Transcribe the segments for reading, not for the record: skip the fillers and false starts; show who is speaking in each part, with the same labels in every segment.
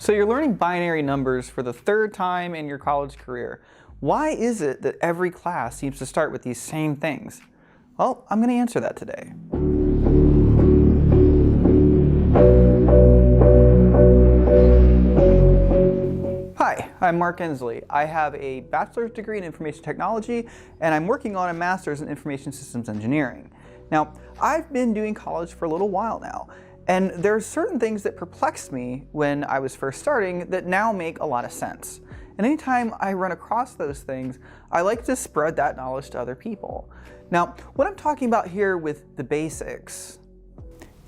Speaker 1: So you're learning binary numbers for the third time in your college career. Why is it that every class seems to start with these same things? Well, I'm going to answer that today. Hi, I'm Mark Ensley. I have a bachelor's degree in information technology, and I'm working on a master's in information systems engineering. Now, I've been doing college for a little while now, and there are certain things that perplexed me when I was first starting that now make a lot of sense. And anytime I run across those things, I like to spread that knowledge to other people. Now, what I'm talking about here with the basics,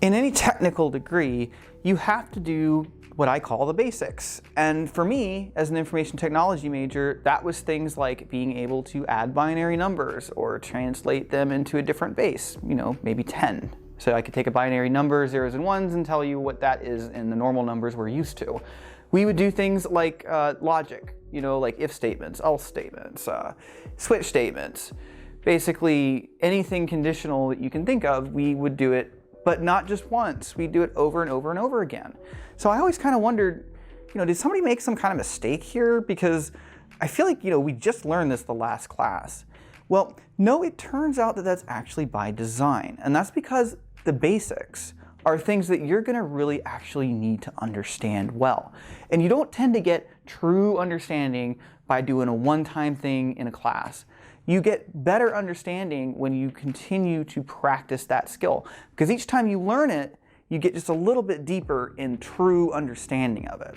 Speaker 1: in any technical degree, you have to do what I call the basics. And for me, as an information technology major, that was things like being able to add binary numbers or translate them into a different base, maybe 10. So I could take a binary number, zeros and ones, and tell you what that is in the normal numbers we're used to. We would do things like logic, like if statements, else statements, switch statements. Basically, anything conditional that you can think of, we would do it, but not just once. We'd do it over and over and over again. So I always kind of wondered, did somebody make some kind of mistake here? Because I feel like, we just learned this the last class. Well, no, it turns out that that's actually by design. And that's because the basics are things that you're going to really actually need to understand well. And you don't tend to get true understanding by doing a one-time thing in a class. You get better understanding when you continue to practice that skill. Because each time you learn it, you get just a little bit deeper in true understanding of it.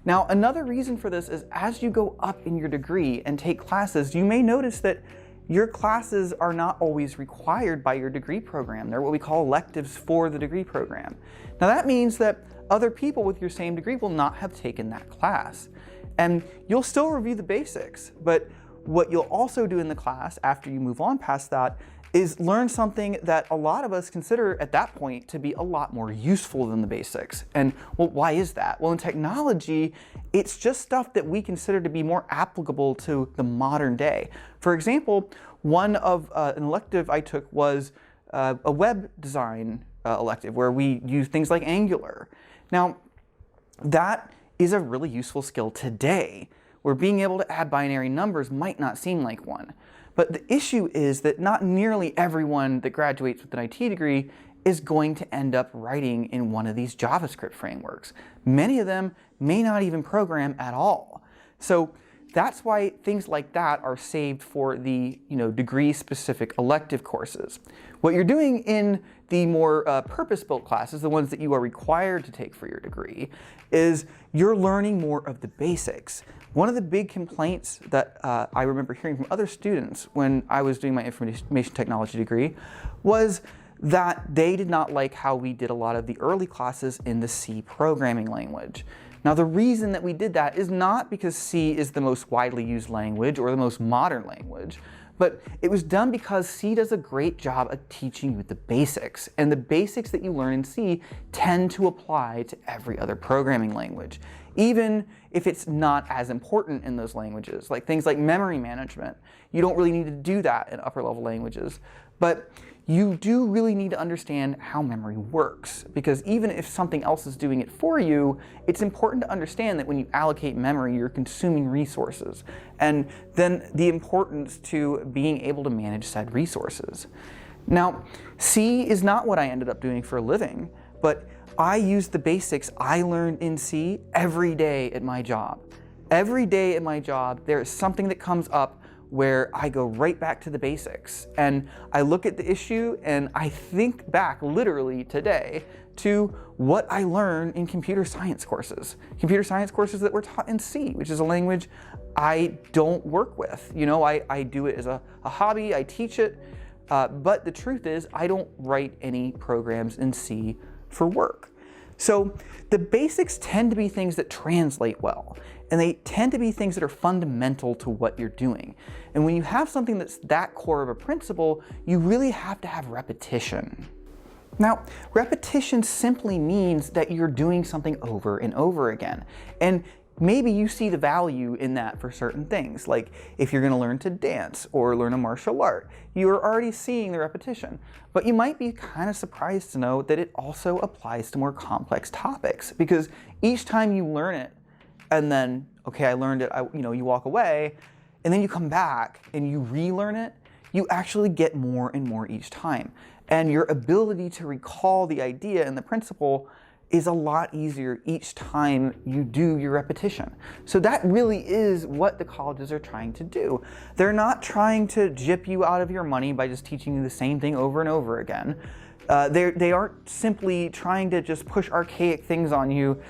Speaker 1: Now, another reason for this is as you go up in your degree and take classes, you may notice that your classes are not always required by your degree program. They're what we call electives for the degree program. Now that means that other people with your same degree will not have taken that class. And you'll still review the basics, but what you'll also do in the class after you move on past that is learn something that a lot of us consider at that point to be a lot more useful than the basics. And well, why is that? Well, in technology, it's just stuff that we consider to be more applicable to the modern day. For example, one of an elective I took was a web design elective where we use things like Angular. Now, that is a really useful skill today, where being able to add binary numbers might not seem like one. But the issue is that not nearly everyone that graduates with an IT degree is going to end up writing in one of these JavaScript frameworks. Many of them may not even program at all. So that's why things like that are saved for the degree-specific elective courses. What you're doing in the more purpose-built classes, the ones that you are required to take for your degree, is you're learning more of the basics. One of the big complaints that I remember hearing from other students when I was doing my information technology degree was that they did not like how we did a lot of the early classes in the C programming language. Now, the reason that we did that is not because C is the most widely used language or the most modern language, but it was done because C does a great job of teaching you the basics. And the basics that you learn in C tend to apply to every other programming language, even if it's not as important in those languages, like things like memory management. You don't really need to do that in upper level languages, but you do really need to understand how memory works, because even if something else is doing it for you, it's important to understand that when you allocate memory, you're consuming resources, and then the importance to being able to manage said resources. Now, C is not what I ended up doing for a living, but I use the basics I learned in C every day at my job. Every day at my job, there is something that comes up where I go right back to the basics. And I look at the issue and I think back literally today to what I learned in computer science courses. Computer science courses that were taught in C, which is a language I don't work with. I do it as a hobby, I teach it, but the truth is I don't write any programs in C for work. So the basics tend to be things that translate well, and they tend to be things that are fundamental to what you're doing. And when you have something that's that core of a principle, you really have to have repetition. Now, repetition simply means that you're doing something over and over again. And maybe you see the value in that for certain things. Like if you're going to learn to dance or learn a martial art, you're already seeing the repetition. But you might be kind of surprised to know that it also applies to more complex topics, because each time you learn it and then, okay, I learned it, you walk away, and then you come back and you relearn it, you actually get more and more each time. And your ability to recall the idea and the principle is a lot easier each time you do your repetition. So that really is what the colleges are trying to do. They're not trying to gyp you out of your money by just teaching you the same thing over and over again. They aren't simply trying to just push archaic things on you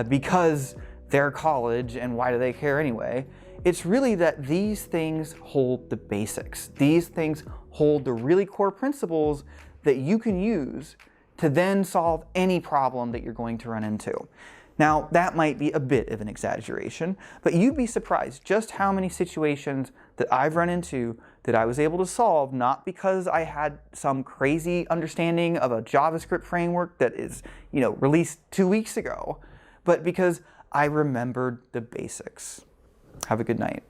Speaker 1: because they're college and why do they care anyway. It's really that these things hold the basics. These things hold the really core principles that you can use to then solve any problem that you're going to run into. Now, that might be a bit of an exaggeration, but you'd be surprised just how many situations that I've run into that I was able to solve, not because I had some crazy understanding of a JavaScript framework that is, released 2 weeks ago, but because I remembered the basics. Have a good night.